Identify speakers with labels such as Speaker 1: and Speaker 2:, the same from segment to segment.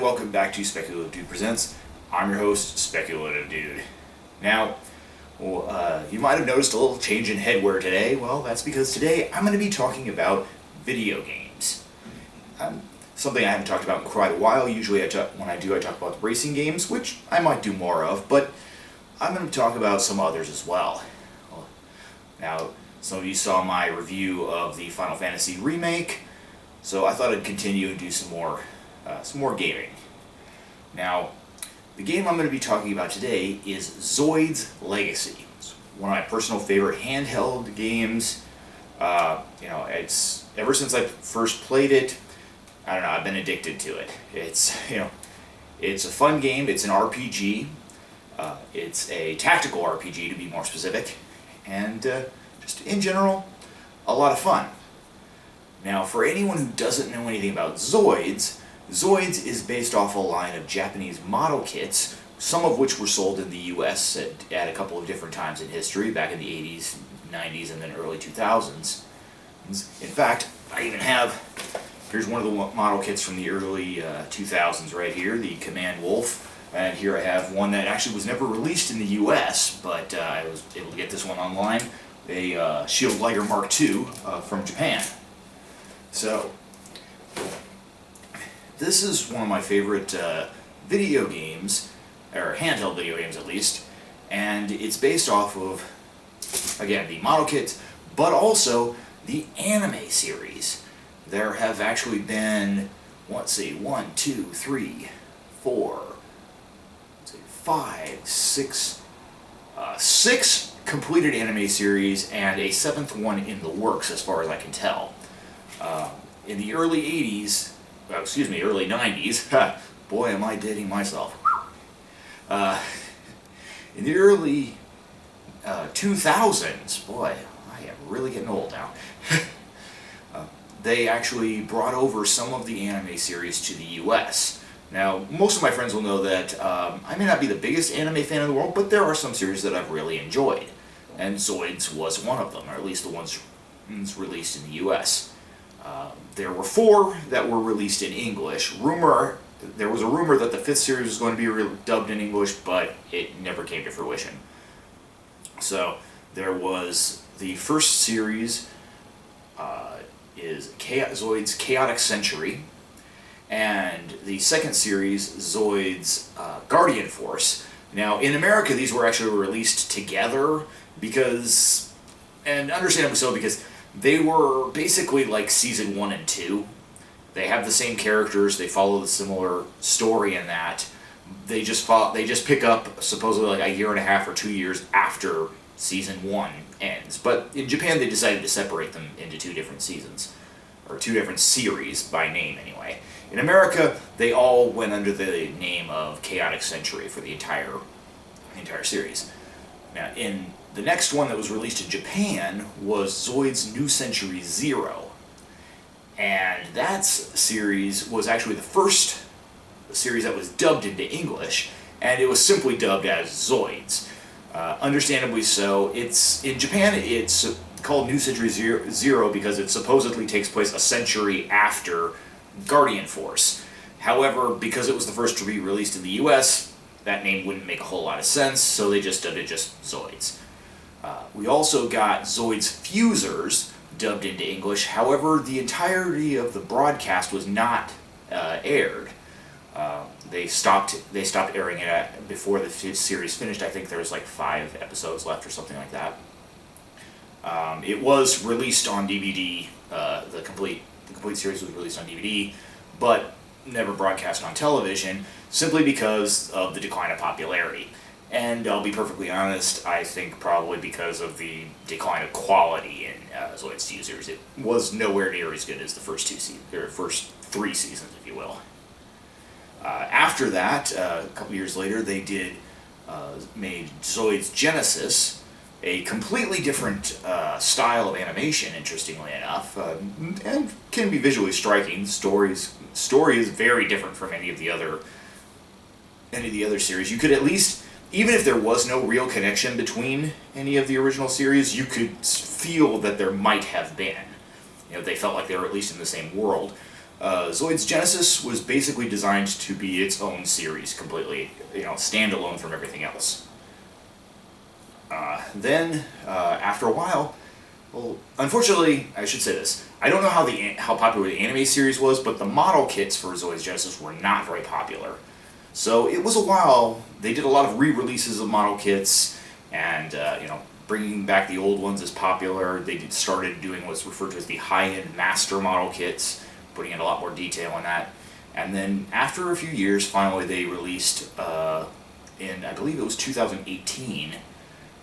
Speaker 1: welcome back to Speculative Dude Presents. I'm your host, Speculative Dude. Now, you might have noticed a little change in headwear today. Well, that's because today I'm going to be talking about video games. Something I haven't talked about in quite a while. Usually when I do, I talk about racing games, which I might do more of, but I'm going to talk about some others as well. Now, some of you saw my review of the Final Fantasy remake, so I thought I'd continue and do some more gaming. Now, the game I'm going to be talking about today is Zoids Legacy. It's one of my personal favorite handheld games. It's ever since I first played it, I don't know, I've been addicted to it. It's a fun game. It's an RPG. It's a tactical RPG to be more specific, and just in general, a lot of fun. Now, for anyone who doesn't know anything about Zoids, Zoids is based off a line of Japanese model kits, some of which were sold in the US at a couple of different times in history, back in the 80s, 90s, and then early 2000s. In fact, I even have, here's one of the model kits from the early 2000s right here, the Command Wolf. And here I have one that actually was never released in the US, but I was able to get this one online, a Shield Liger Mark II from Japan. So, this is one of my favorite video games, or handheld video games at least, and it's based off of, again, the model kits, but also the anime series. There have actually been, let's see, 6 completed anime series and a 7th one in the works as far as I can tell. In the early 80s, early 90s, boy am I dating myself. In the early 2000s, boy, I am really getting old now. They actually brought over some of the anime series to the US. Now, most of my friends will know that I may not be the biggest anime fan in the world, but there are some series that I've really enjoyed. And Zoids was one of them, or at least the ones released in the US. There were 4 that were released in English. There was a rumor that the 5th series was going to be dubbed in English, but it never came to fruition. So, there was the first series is Zoids Chaotic Century, and the second series, Zoids Guardian Force. Now, in America, these were actually released together because, and understandably so, because they were basically like Season 1 and 2. They have the same characters, they follow the similar story in that. They just pick up supposedly like a year and a half or 2 years after Season 1 ends. But in Japan, they decided to separate them into 2 different seasons, or 2 different series by name anyway. In America, they all went under the name of Chaotic Century for the entire series. Now, in the next one that was released in Japan was Zoids New Century Zero. And that series was actually the first series that was dubbed into English, and it was simply dubbed as Zoids. Understandably so. In Japan, it's called New Century Zero because it supposedly takes place a century after Guardian Force. However, because it was the first to be released in the US, that name wouldn't make a whole lot of sense, so they just dubbed it just Zoids. We also got Zoids Fusers dubbed into English. However, the entirety of the broadcast was not aired. They stopped airing it before the series finished. I think there was like 5 episodes left or something like that. It was released on DVD. The complete series was released on DVD, but never broadcast on television, simply because of the decline of popularity. And I'll be perfectly honest, I think probably because of the decline of quality in Zoids Fusers. It was nowhere near as good as the first 3 seasons, if you will. After that, a couple years later, they made Zoids Genesis, a completely different style of animation, interestingly enough, and can be visually striking. Story is very different from any of the other series. You could at least, even if there was no real connection between any of the original series, you could feel that there might have been. They felt like they were at least in the same world. Zoids Genesis was basically designed to be its own series, completely, standalone from everything else. Then, after a while, well, unfortunately, I should say this. I don't know how popular the anime series was, but the model kits for Zoids Genesis were not very popular. So it was a while. They did a lot of re-releases of model kits, and bringing back the old ones is popular. They started doing what's referred to as the high-end master model kits, putting in a lot more detail on that. And then after a few years, finally they released, in I believe it was 2018,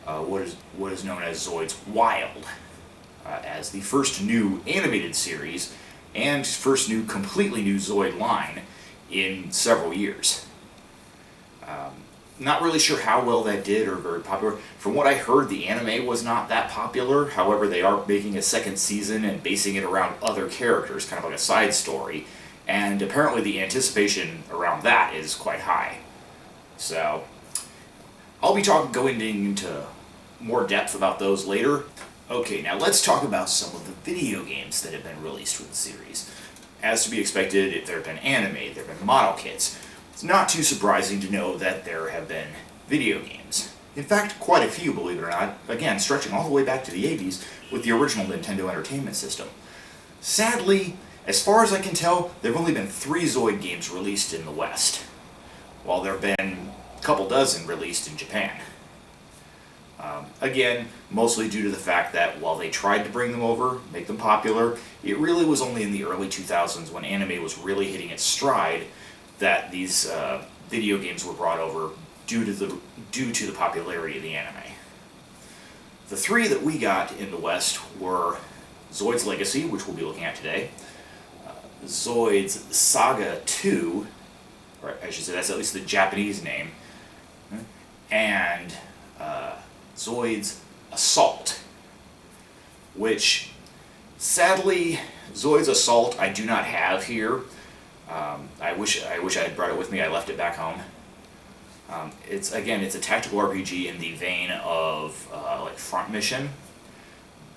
Speaker 1: what is known as Zoids Wild, as the first new animated series and first completely new Zoid line in several years. Not really sure how well that did or very popular. From what I heard, the anime was not that popular. However, they are making a second season and basing it around other characters, kind of like a side story. And apparently the anticipation around that is quite high. So, I'll be going into more depth about those later. Okay, now let's talk about some of the video games that have been released with the series. As to be expected, there have been anime, there have been model kits. It's not too surprising to know that there have been video games. In fact, quite a few, believe it or not, again, stretching all the way back to the 80s with the original Nintendo Entertainment System. Sadly, as far as I can tell, there have only been 3 Zoid games released in the West, while there have been a couple dozen released in Japan. Again, mostly due to the fact that while they tried to bring them over, make them popular, it really was only in the early 2000s when anime was really hitting its stride that these video games were brought over due to the popularity of the anime. The 3 that we got in the West were Zoids Legacy, which we'll be looking at today, Zoids Saga 2, or I should say that's at least the Japanese name, and Zoids Assault, which, sadly, Zoids Assault I do not have here. I wish I had brought it with me. I left it back home. It's a tactical RPG in the vein of like Front Mission,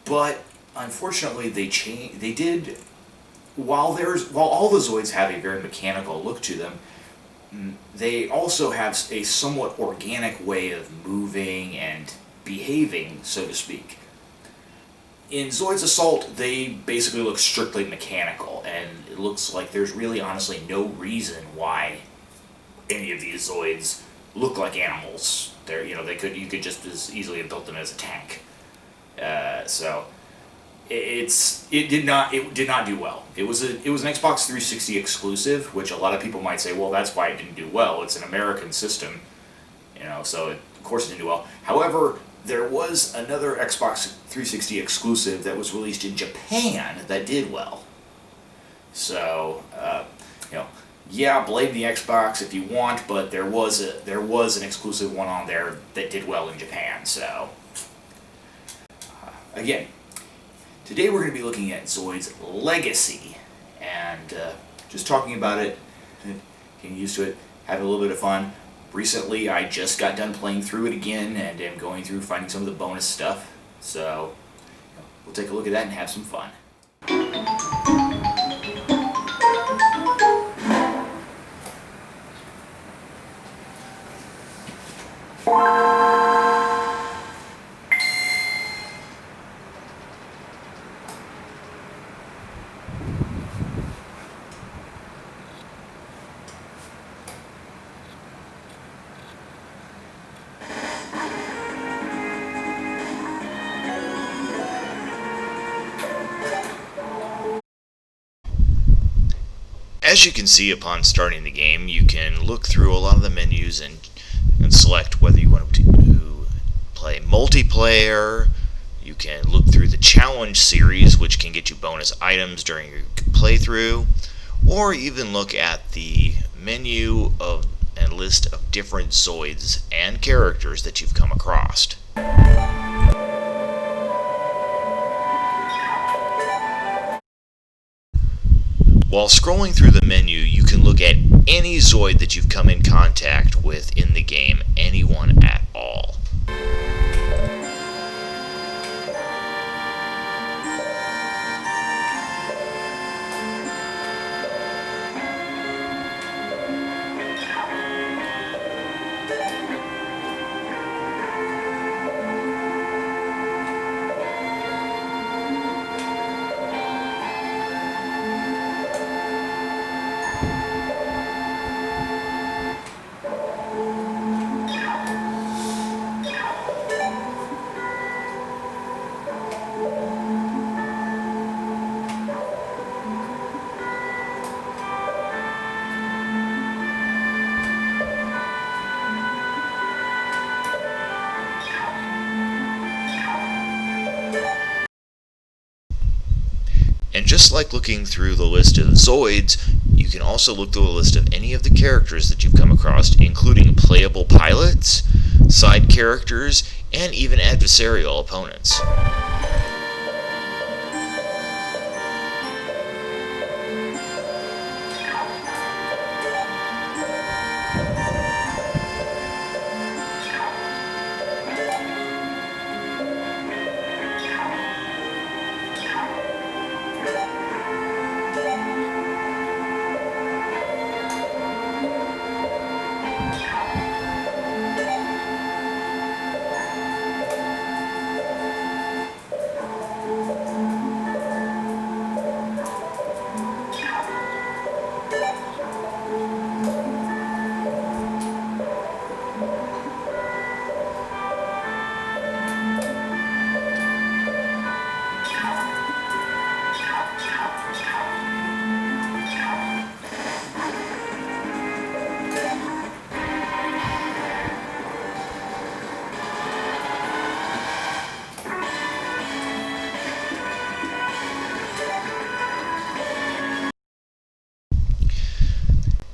Speaker 1: but unfortunately they did. While all the Zoids have a very mechanical look to them, they also have a somewhat organic way of moving and behaving, so to speak. In Zoids Assault, they basically look strictly mechanical, and it looks like there's really honestly no reason why any of these Zoids look like animals. You could just as easily have built them as a tank. So it did not do well. It was an Xbox 360 exclusive, which a lot of people might say, well, that's why it didn't do well. It's an American system, so of course it didn't do well. However, there was another Xbox 360 exclusive that was released in Japan that did well. So, yeah, blame the Xbox if you want, but there was an exclusive one on there that did well in Japan. So, again, today we're going to be looking at Zoids Legacy, and just talking about it, getting used to it, having a little bit of fun. Recently, I just got done playing through it again, and am going through finding some of the bonus stuff. So, we'll take a look at that and have some fun. As you can see upon starting the game, you can look through a lot of the menus and select whether you want to play multiplayer. You can look through the challenge series, which can get you bonus items during your playthrough, or even look at the menu and list of different Zoids and characters that you've come across. While scrolling through the menu, you can look at any Zoid that you've come in contact with in the game, anyone at all.
Speaker 2: And just like looking through the list of Zoids, you can also look through the list of any of the characters that you've come across, including playable pilots, side characters, and even adversarial opponents.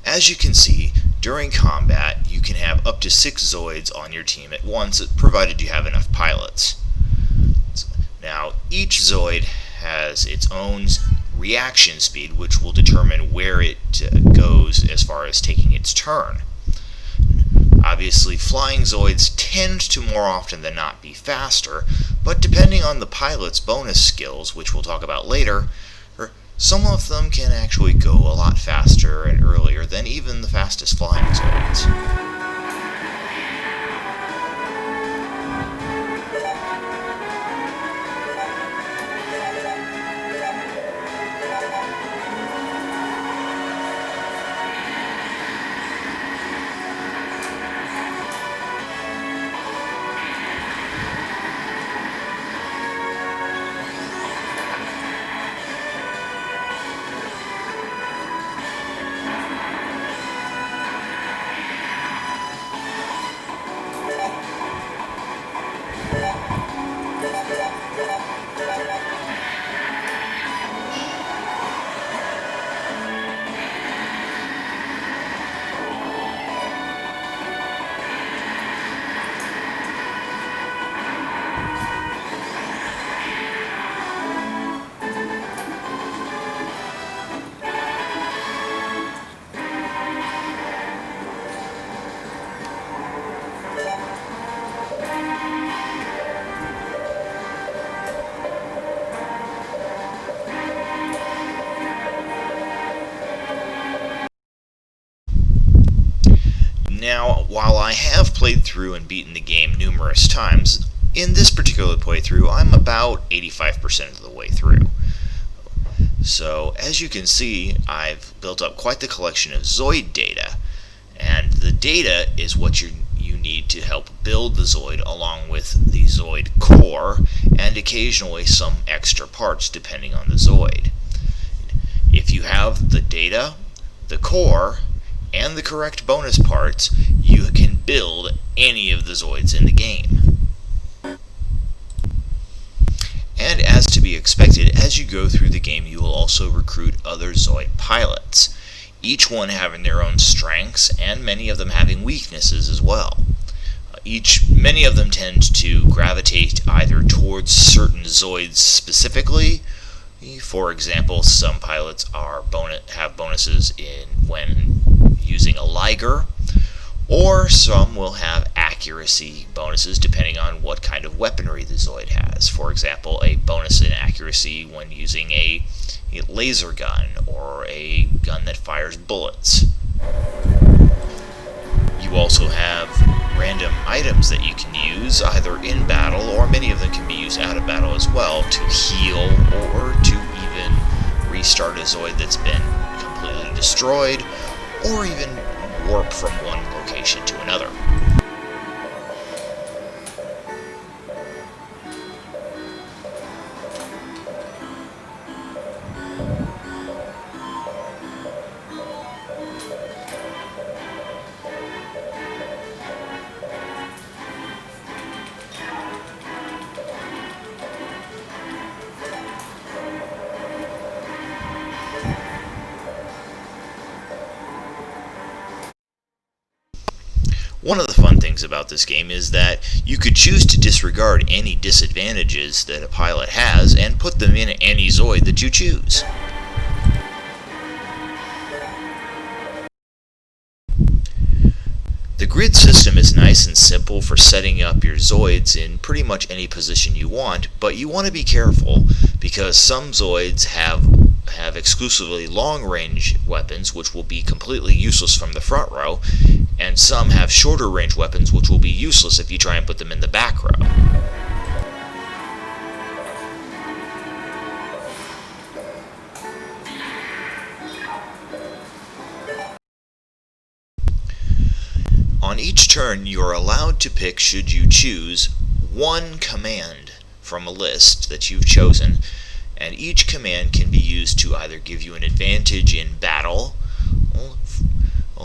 Speaker 2: As you can see, during combat, you can have up to 6 Zoids on your team at once, provided you have enough pilots. Now, each Zoid has its own reaction speed, which will determine where it goes as far as taking its turn. Obviously, flying Zoids tend to more often than not be faster, but depending on the pilot's bonus skills, which we'll talk about later, some of them can actually go a lot faster and earlier than even the fastest flying Zoids. Now, while I have played through and beaten the game numerous times, in this particular playthrough, I'm about 85% of the way through. So, as you can see, I've built up quite the collection of Zoid data, and the data is what you need to help build the Zoid, along with the Zoid core, and occasionally some extra parts depending on the Zoid. If you have the data, the core, and the correct bonus parts, you can build any of the Zoids in the game. And as to be expected, as you go through the game, you will also recruit other Zoid pilots, each one having their own strengths, and many of them having weaknesses as well. Many of them tend to gravitate either towards certain Zoids specifically. For example, some pilots have bonuses when using a Liger, or some will have accuracy bonuses depending on what kind of weaponry the Zoid has. For example, a bonus in accuracy when using a laser gun or a gun that fires bullets. You also have random items that you can use either in battle, or many of them can be used out of battle as well, to heal or to even restart a Zoid that's been completely destroyed, or even warp from one location to another. One of the fun things about this game is that you could choose to disregard any disadvantages that a pilot has and put them in any Zoid that you choose. The grid system is nice and simple for setting up your Zoids in pretty much any position you want, but you want to be careful because some Zoids have exclusively long-range weapons which will be completely useless from the front row, and some have shorter range weapons which will be useless if you try and put them in the back row. On each turn, you are allowed to pick, should you choose, one command from a list that you've chosen, and each command can be used to either give you an advantage in battle,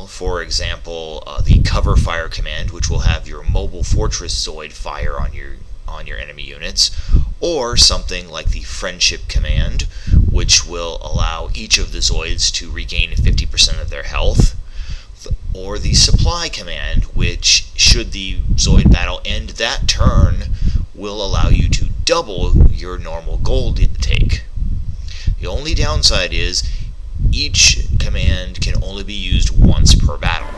Speaker 2: for example, the cover fire command, which will have your mobile fortress Zoid fire on your enemy units, or something like the friendship command, which will allow each of the Zoids to regain 50% of their health, or the supply command, which, should the Zoid battle end that turn, will allow you to double your normal gold intake. The only downside is each command can only be used once per battle.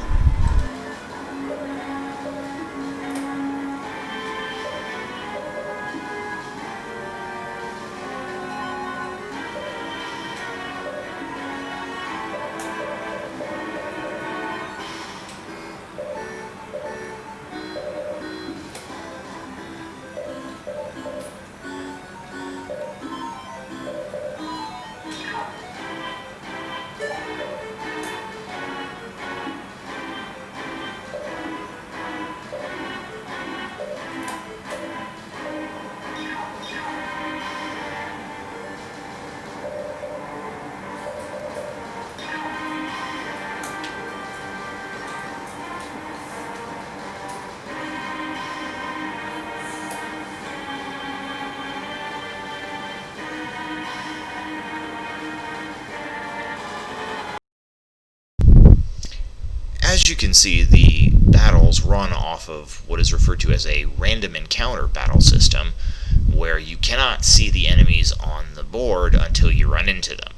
Speaker 2: As you can see, the battles run off of what is referred to as a random encounter battle system, where you cannot see the enemies on the board until you run into them.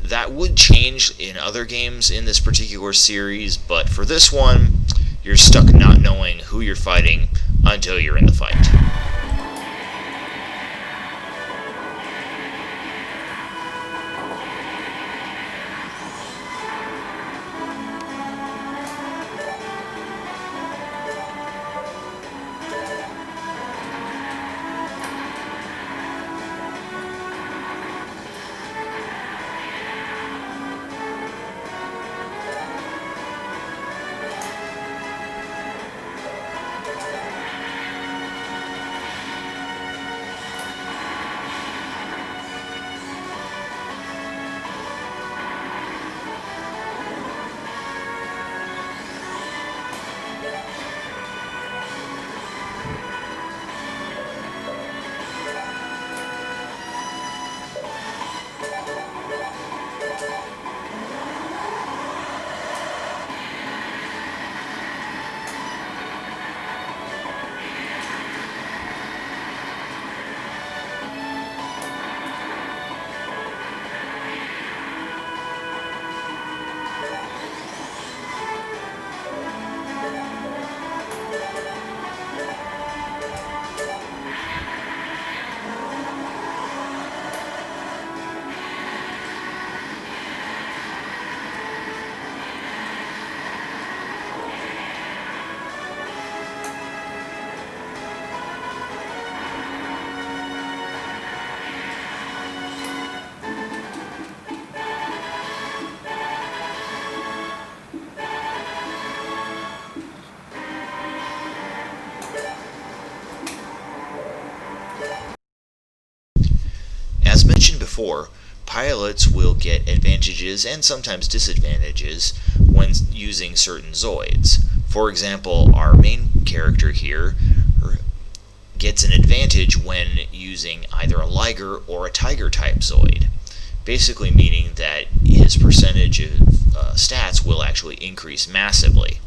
Speaker 2: That would change in other games in this particular series, but for this one, you're stuck not knowing who you're fighting until you're in the fight. As mentioned before, pilots will get advantages and sometimes disadvantages when using certain Zoids. For example, our main character here gets an advantage when using either a Liger or a Tiger type Zoid, basically meaning that his percentage of stats will actually increase massively.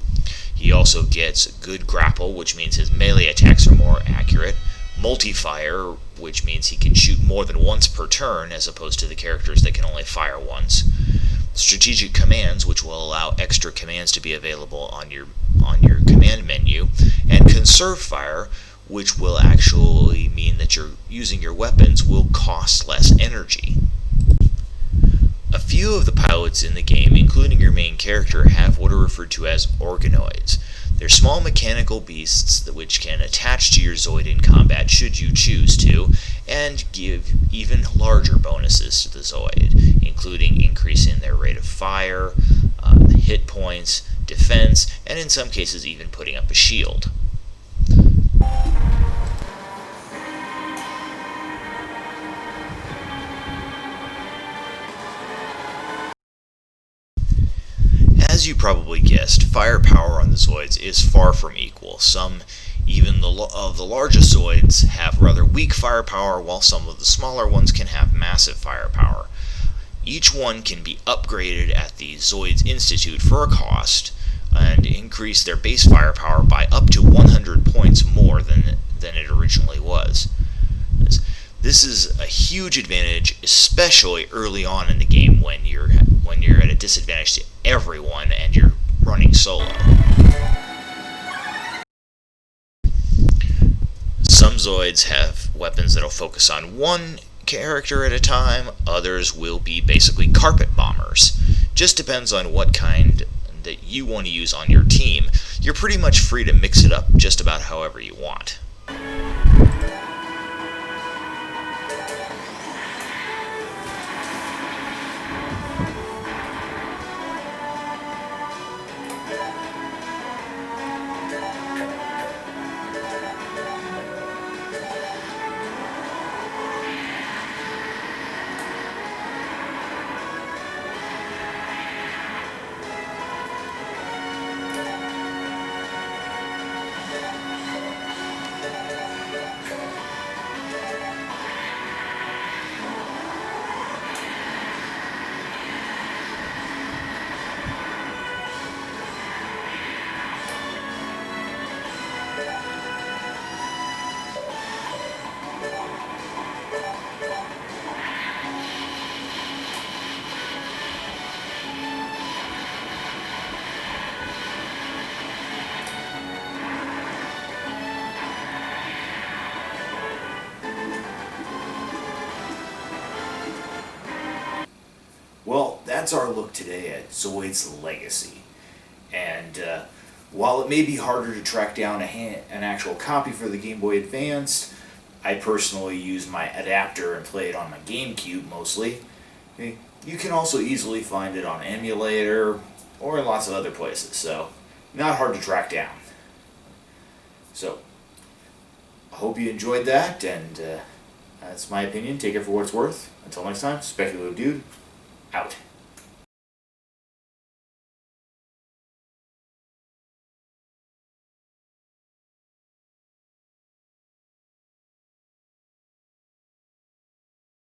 Speaker 2: He also gets good grapple, which means his melee attacks are more accurate, multi-fire, which means he can shoot more than once per turn as opposed to the characters that can only fire once, strategic commands, which will allow extra commands to be available on your command menu, and conserve fire, which will actually mean that you're using your weapons will cost less energy. A few of the pilots in the game, including your main character, have what are referred to as organoids. They're small mechanical beasts which can attach to your Zoid in combat should you choose to, and give even larger bonuses to the Zoid, including increasing their rate of fire, hit points, defense, and in some cases even putting up a shield. As you probably guessed, firepower on the Zoids is far from equal. Some, even of the largest Zoids, have rather weak firepower, while some of the smaller ones can have massive firepower. Each one can be upgraded at the Zoids Institute for a cost, and increase their base firepower by up to 100 points more than it originally was. This is a huge advantage, especially early on in the game when you're at a disadvantage to everyone and you're running solo. Some Zoids have weapons that'll focus on one character at a time, others will be basically carpet bombers. Just depends on what kind that you want to use on your team. You're pretty much free to mix it up just about however you want.
Speaker 1: Well, that's our look today at Zoid's Legacy. And while it may be harder to track down an actual copy for the Game Boy Advance, I personally use my adapter and play it on my GameCube mostly. Okay. You can also easily find it on emulator or in lots of other places, so not hard to track down. So, I hope you enjoyed that, and that's my opinion. Take it for what it's worth. Until next time, Speculative Dude, out.